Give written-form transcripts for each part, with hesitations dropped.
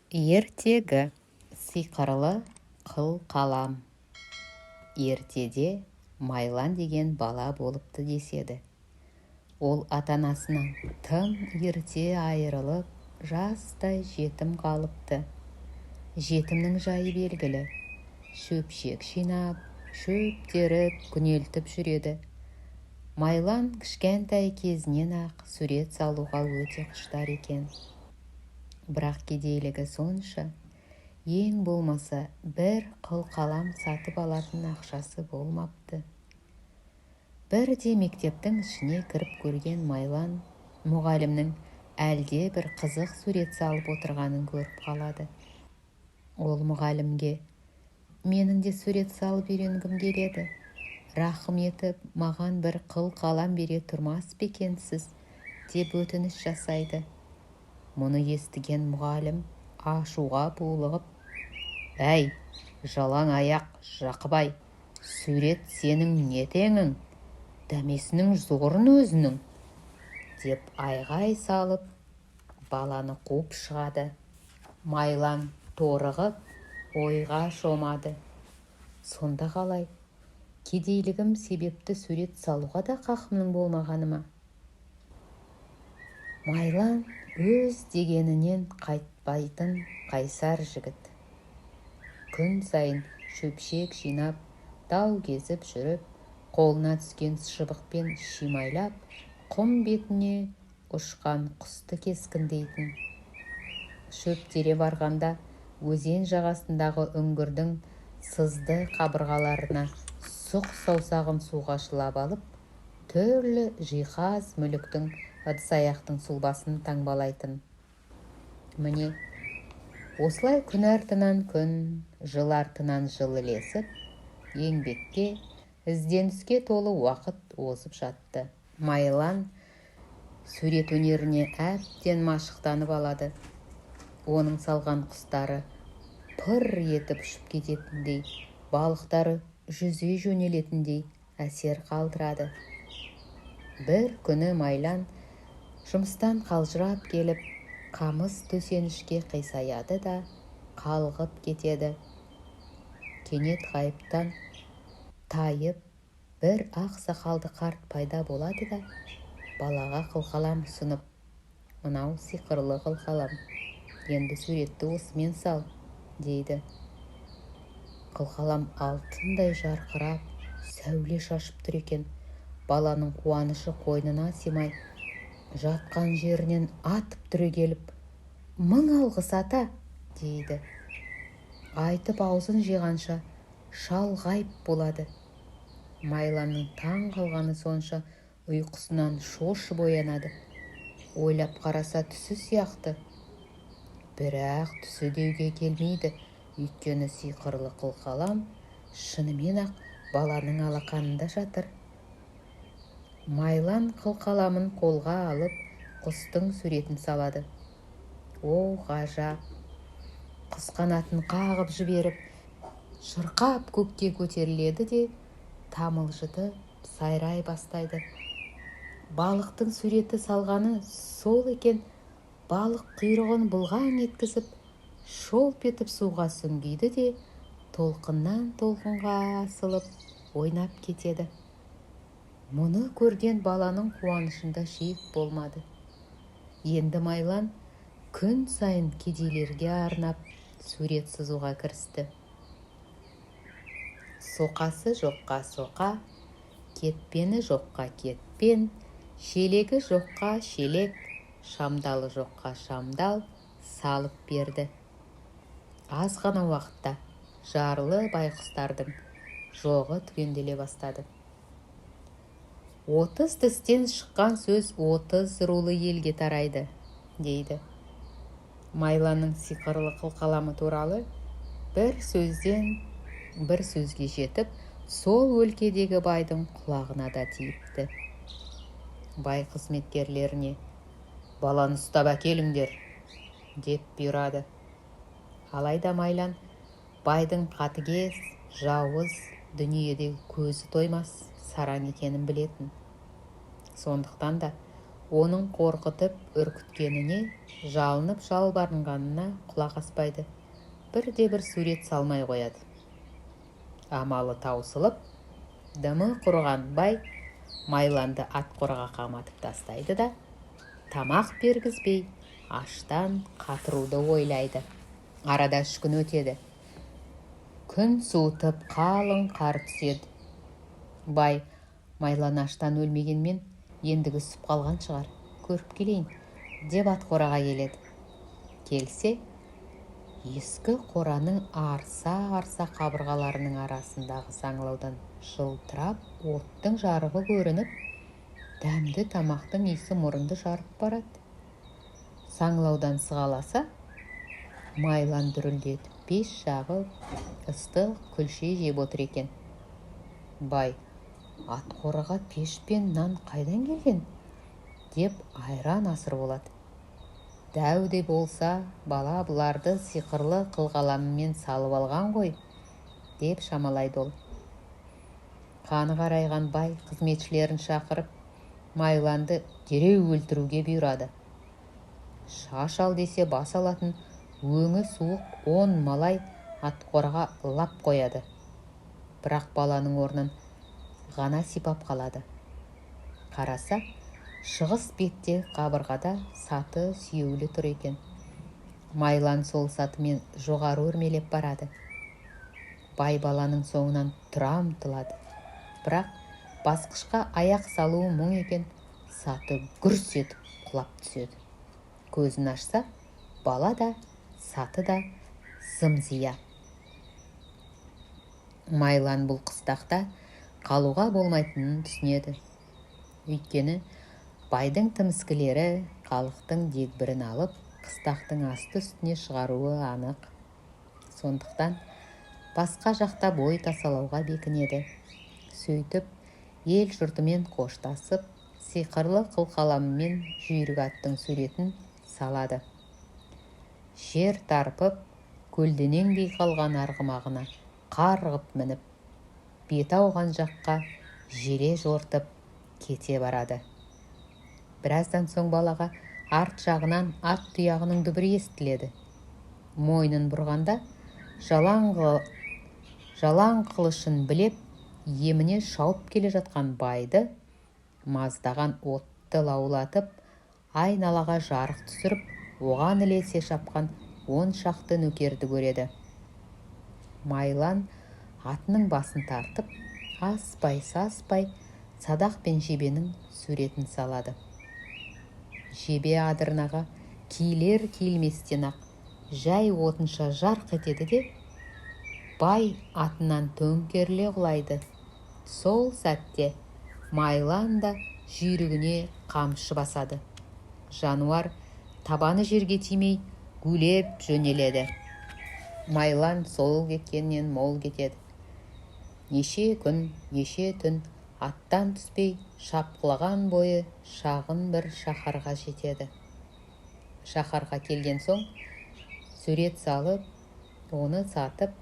Ертегі сиқырлы қыл қалам. Ертеде Майлан деген бала болыпты деседі. Ол ата-анасынан тым ерте айырылып, жастай жетім қалыпты. Жетімнің жайы белгілі. Шөпшек жинап, шөп теріп, күнелтіп жүреді. Майлан кішкентай кезінен ақ сурет салуға өте құштар екен. Бірақ кедейлігі сонша, ең болмаса бір қыл қалам сатып алатын ақшасы болмапты. Бірде мектептің ішіне кіріп көрген Майлан мұғалімнің әлде бір қызық сурет салып отырғанын көріп қалады. Ол мұғалімге: «Менің де сурет салып үйренгім келеді. Рахым етіп, маған бір қыл қалам бере тұрмас па екенсіз?» деп өтініш жасайды. Мұны естіген мұғалім ашуға булығып: «Әй, жалаң аяқ Жақыбай, сурет сенің не теңің? Дәмесінің зорын өзінің!» деп айғай салып, баланы қуып шығады. Майлан торығып, ойға шомады. Сонда қалай? Кедейлігім себепті сурет салуға да қақымның болмағаны ма? Майлан өз дегенінен қайтпайтын қайсар жігіт. Күн сайын шөпшек жинап, тау кезіп жүріп, қолына түскен шыбықпен шимайлап, құм бетіне ұшқан құсты кескіндейтін. Шөп тере барғанда өзен жағасындағы үңгірдің сызды қабырғаларына сұқ саусағын суға шылап алып, түрлі жиһаз мүліктің ыдыс-аяқтың сұлбасын таңбалайтын. Міне, осылай күн артынан күн, жыл артынан жыл ілесіп, еңбекке, ізденіске толы уақыт озып жатты. Майлан сурет өнеріне әбден машықтанып алады. Оның салған құстары пыр етіп ұшып кететіндей, балықтары жүзе жөнелетіндей әсер қалдырады. Бір күні Майлан жұмыстан қалжырап келіп, қамыс төсенішке қисаяды да қалғып кетеді. Кенет ғайыптан тайып бір ақ сақалды қарт пайда болады да балаға қылқалам ұсынып: «Мынау сиқырлы қылқалам, енді суретті осымен сал», дейді. Қылқалам алтындай жарқырап, сәуле шашып тұр екен. Баланың қуанышы қойнына симай, жатқан жерінен атып түрегеліп: «Мың алғыс, ата!» дейді. Айтып аузын жиғанша шал ғайып болады. Майланның таң қалғаны сонша ұйқысынан шошып оянады. Ойлап қараса түсі сияқты. Бірақ түсі деуге келмейді, өйткені сиқырлы қылқалам шынымен ақ баланың алақанында жатыр. Майлан қылқаламын қолға алып, құстың суретін салады. О, ғажап! Құс қанатын қағып жіберіп, шырқап көкке көтеріледі де тамылжытып сайрай бастайды. Балықтың суреті салғаны сол екен. Балық құйрығын бұлғаң еткізіп, шолп етіп суға сүңгиді де толқыннан толқынға асылып ойнап кетеді. Мұны көрген баланың қуанышында шек болмады. Енді Майлан күн сайын кедейлерге арнап сурет сызуға кірісті. Соқасы жоққа соқа, кетпені жоққа кетпен, шелегі жоққа шелек, шамдалы жоққа шамдал салып берді. Аз ғана уақытта жарлы байқұстардың жоғы түгенделе бастады. 30 тістен шыққан сөз 30 рулы елге тарайды, дейді. Майланның сиқырлы қылқаламы туралы бір сөзден бір сөзге жетіп, сол өлкедегі байдың құлағына да тиіпті. Бай қызметкерлеріне: «Баланы ұстап әкеліңдер», деп бұйырады. Алайда Майлан байдың қатыгез, жауыз, дүниеде көзі тоймас сараң екенін білетін. Сондықтан да оның қорқытып үркіткеніне, жалынып жалбарынғанына құлақ аспайды. Бірде-бір сурет салмай қояды. Амалы таусылып, дымы құрыған бай Майланды атқораға қаматып тастайды да, тамақ бергізбей, аштан қатыруды ойлайды. Арада 3 күн өтеді. Күн суытып, қалың қар түседі. Бай, Майлан аштан өлмегенмен, ендігі үсіп қалған шығар, көріп келейін, деп атқораға келеді. Келсе, ескі қораның арса-арса қабырғаларының арасындағы саңылаудан жылтырап оттың жарығы көрініп, дәмді тамақтың иісі мұрынды жарып барады. Саңылаудан сығаласа, Майлан дүрілдетіп пеш жағып, ыстық күлше жеп отыр екен. Бай, атқораға пеш пен нан қайдан келген? Деп айран асыр болады. Дәу де болса, бала бұларды сиқырлы қылғаламымен салып алған ғой, деп шамалайды ол. Қаны қарайған бай қызметшілерін шақырып, Майланды дереу өлтіруге бұйырады. Шаш ал десе бас алатын өңі суық 10 малай атқораға лап қояды. Бірақ баланың орнын ғана сипап қалады. Қараса, шығыс бетте қабырғада саты сүйеулі тұр екен. Майлан сол сатымен жоғары өрмелеп барады. Бай баланың соңынан тұра ұмтылады. Бірақ басқышқа аяқ салуы мұң екен, саты гүрс етіп құлап түседі. Көзін ашса, бала да, саты да зым-зия. Майлан бұл қыстақта қалуға болмайтынын түсінеді. Өйткені байдың тіміскілері халықтың дегбірін алып, қыстақтың асты үстіне шығаруы анық. Сондықтан басқа жақта бой тасалауға бекінеді. Сөйтіп, ел жұртымен қоштасып, сиқырлы қылқаламымен жүйрік аттың суретін салады. Жер тарпып, көлденеңдей қалған арғымағына қарғып мініп, беті ауған жаққа желе жортып кете барады. Біраздан соң балаға арт жағынан ат тұяғының дүбірі естіледі. Мойнын бұрғанда жалаң қылышын білеп, еміне шауып келе жатқан байды маздаған отты лаулатып, айналаға жарық түсіріп, оған ілесе шапқан 10 шақты нөкерді көреді. Майлан атының басын тартып, аспай-саспай садақ пен жебенің суретін салады. Жебе адырнаға киілер-киілместен ақ жай отынша жарқ етеді де, бай атынан төңкеріле құлайды. Сол сәтте Майлан да жүйрігіне қамшы басады. Жануар табаны жерге тимей гулеп жөнеледі. Майлан сол кеткеннен мол кетеді. Неше күн, неше түн аттан түспей шапқылаған бойы шағын бір шаһарға жетеді. Шаһарға келген соң сурет салып, оны сатып,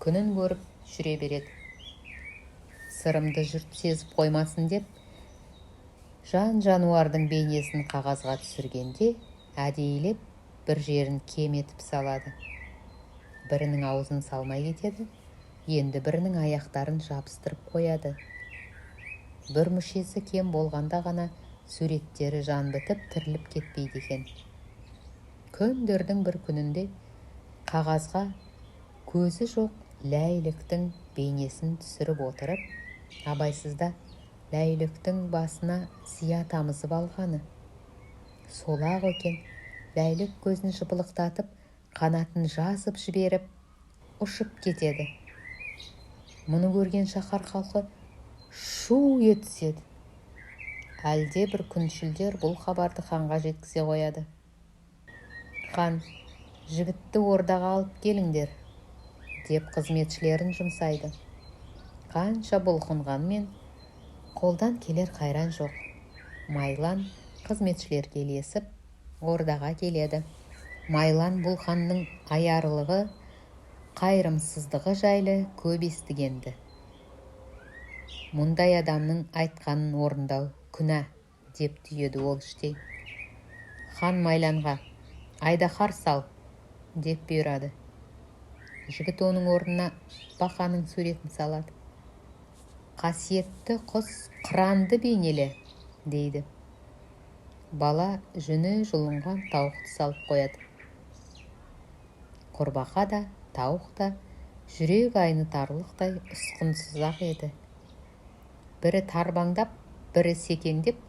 күнін көріп жүре береді. Сырымды жұрт сезіп қоймасын деп, жан-жануардың бейнесін қағазға түсіргенде, әдейілеп бір жерін кем етіп салады. Бірінің аузын салмай кетеді, енді бірінің аяқтарын жабыстырып қояды. Бір мүшесі кем болғанда ғана суреттері жан бітіп тіріліп кетпейді екен. Күндердің бір күнінде қағазға көзі жоқ ләйліктің бейнесін түсіріп отырып, абайсызда ләйліктің басына сия тамызып алғаны. Сол-ақ екен, ләйлік көзін жыпылықтатып, қанатын жазып жіберіп, ұшып кетеді. Мұны көрген шаһар халқы шу етіседі. Әлде бір күншілдер бұл хабарды ханға жеткізе қояды. Хан, жігітті ордаға алып келіңдер, деп қызметшілерін жұмсайды. Қанша бұлқынғанмен қолдан келер қайран жоқ. Майлан қызметшілерге ілесіп ордаға келеді. Майлан бұл ханның аярлығы, қайырымсыздығы жайлы көп естігенді. Мұндай адамның айтқанын орындау күнә деп түйеді ол іштей. Хан Майланға: «Айдаһар сал», деп бұйырады. Жігіт оның орнына бақаның суретін салады. «Қасиетті құс қыранды бейнеле», дейді. Бала жүні жұлынған тауықты салып қояды. Құрбақа да, тауық та жүрек айнытарлықтай ұсқынсыз-ақ еді. Бірі тарбаңдап, бірі секеңдеп,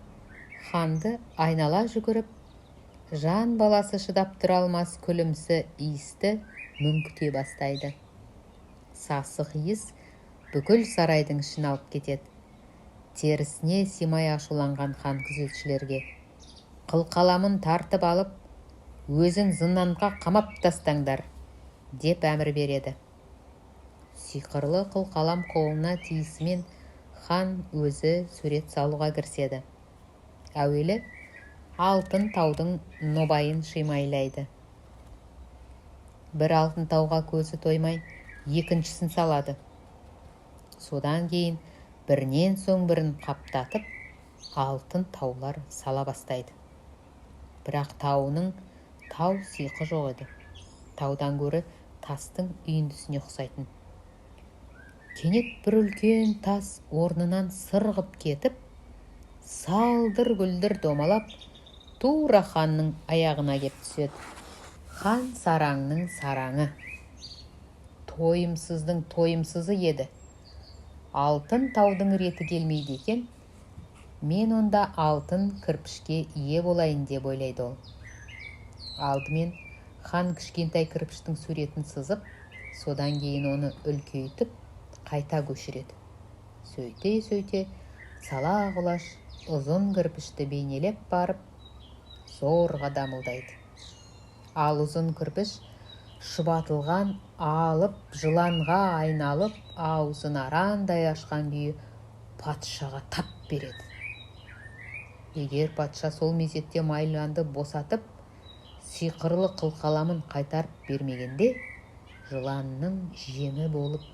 ханды айнала жүгіріп, жан баласы шыдап тұра алмас күлімсі иісті мүңкіте бастайды. Сасық иіс бүкіл сарайдың ішін алып кетеді. Терісіне симай ашуланған хан күзетшілерге: «Қылқаламын тартып алып, өзін зынданға қамап тастаңдар», деп әмір береді. Сиқырлы қылқалам қолына тиісімен хан өзі сурет салуға кіріседі. Әуелі алтын таудың нобайын шимайлайды. Бір алтын тауға көзі тоймай, екіншісін салады. Содан кейін бірінен соң бірін қаптатып, алтын таулар сала бастайды. Бірақ тауының тау сиқы жоқ еді. Таудан гөрі тастың үйіндісіне ұқсайтын. Кенет бір үлкен тас орнынан сырғып кетіп, салдыр-гүлдір домалап, тура ханның аяғына кеп түседі. Хан сараңның сараңы, тойымсыздың тойымсызы еді. Алтын таудың реті келмейді екен, мен онда алтын кірпішке ие болайын деп ойлайды ол. Алдымен хан кішкентай кірпіштің суретін сызып, содан кейін оны үлкейтіп, қайта көшіреді. Сөйте-сөйте, сала құлаш ұзын кірпішті бейнелеп барып, зорға дамылдайды. Ал ұзын кірпіш шұбатылған алып жыланға айналып, аузын арандай ашқан күйі патшаға тап береді. Егер патша сол мезетте Майланды босатып, сиқырлы қылқаламын қайтарып бермегенде, жыланның жемі болып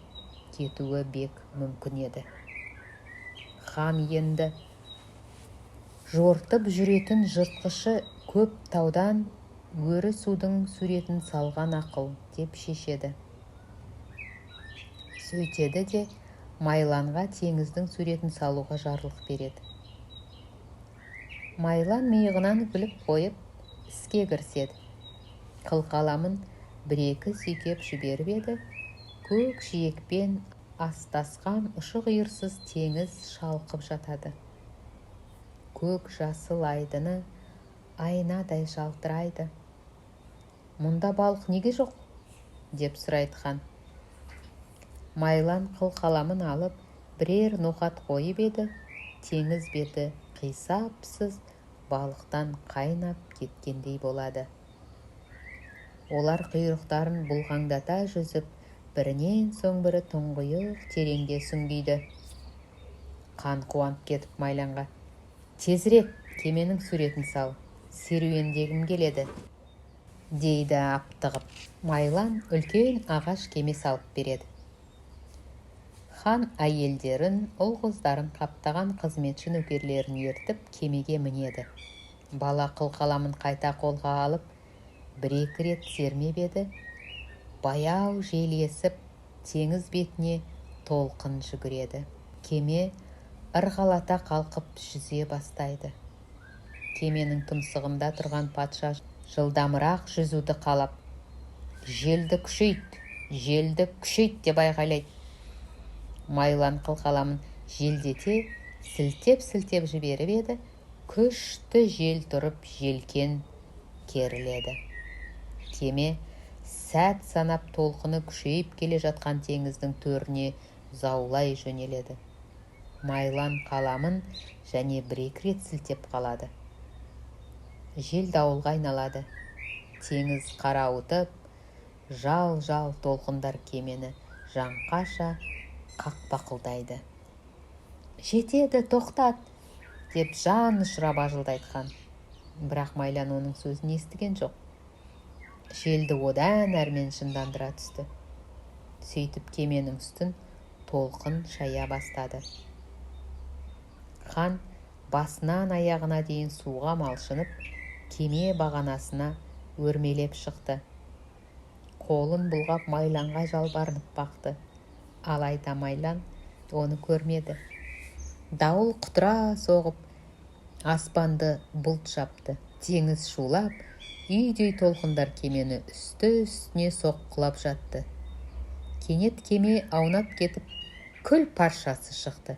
кетуі бек мүмкін еді. Хан енді жортып жүретін жыртқышы көп таудан өрі судың суретін салған ақыл деп шешеді. Сөйтеді де Майланға теңіздің суретін салуға жарлық береді. Майлан миығынан күліп қойып, іске кіріседі. Қылқаламын бір-екі сүйкеп жіберіп еді, көк жиекпен астасқан ұшы-қиырсыз теңіз шалқып жатады. Көк жасыл айдыны айнадай жалтырайды. «Мұнда балық неге жоқ?» деп сұрайды хан. Майлан қылқаламын алып, бірер ноқат қойып еді, теңіз беті қисапсыз балықтан қайнап кеткендей болады. Олар құйрықтарын бұлғаңдата жүзіп, бірінен соң бірі тұңғиық тереңге сүңгиді. Хан қуанып кетіп Майланға: «Тезірек кеменің суретін сал, серуендегім келеді», дейді аптығып. Майлан үлкен ағаш кеме салып береді. Хан әйелдерін, ұл-қыздарын қаптаған қызметші нөкерлерін ертіп кемеге мінеді. Бала қылқаламын қайта қолға алып, бір-екі рет сермеп еді, баяу жел есіп, теңіз бетіне толқын жүгіреді. Кеме ырғалата қалқып жүзе бастайды. Кеменің тұмсығында тұрған патша жылдамырақ жүзуді қалап: «Желді күшейт» деп айғайлайды. Майлан қылқаламын желдете, сілтеп жіберіп еді, күшті жел тұрып, желкен керіледі. Кеме сәт санап толқыны күшейіп келе жатқан теңіздің төріне заулай жөнеледі. Майлан қаламын және бір-екі рет сілтеп қалады. Жел дауылға айналады. Теңіз қарауытып, жал-жал толқындар кемені жаңқаша қақпақылдайды. «Жетеді, тоқтат!» деп жан ұшыра бажылдайды хан. Бірақ Майлан оның сөзін естіген жоқ. Желді одан әрмен жындандыра түсті. Сөйтіп кеменің үстін толқын шая бастады. Хан басынан аяғына дейін суға малшынып, кеме бағанасына өрмелеп шықты. Қолын бұлғап Майланға жалбарынып бақты. Алайда Майлан оны көрмеді. Дауыл құтыра соғып, аспанды бұлт жапты. Теңіз шулап, үйдей толқындар кемені үсті-үстіне соққылап жатты. Кенет кеме аунап кетіп, күл паршасы шықты.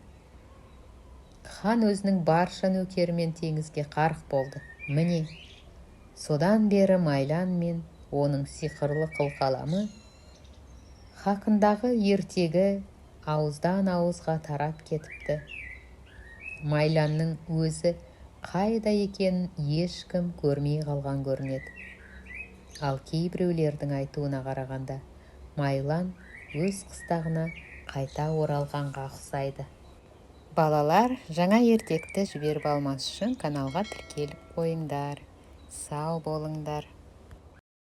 Хан өзінің барша нөкерімен теңізге қарық болды. Міне, содан бері Майлан мен оның сиқырлы қылқаламы хақындағы ертегі ауыздан ауызға тарап кетіпті. Майланның өзі қайда екенін ешкім көрмей қалған көрінеді. Ал кейбіреулердің айтуына қарағанда, Майлан өз қыстағына қайта оралғанға ұқсайды. Балалар, жаңа ертекті жіберіп алмас үшін каналға тіркеліп қойыңдар. Сау болыңдар.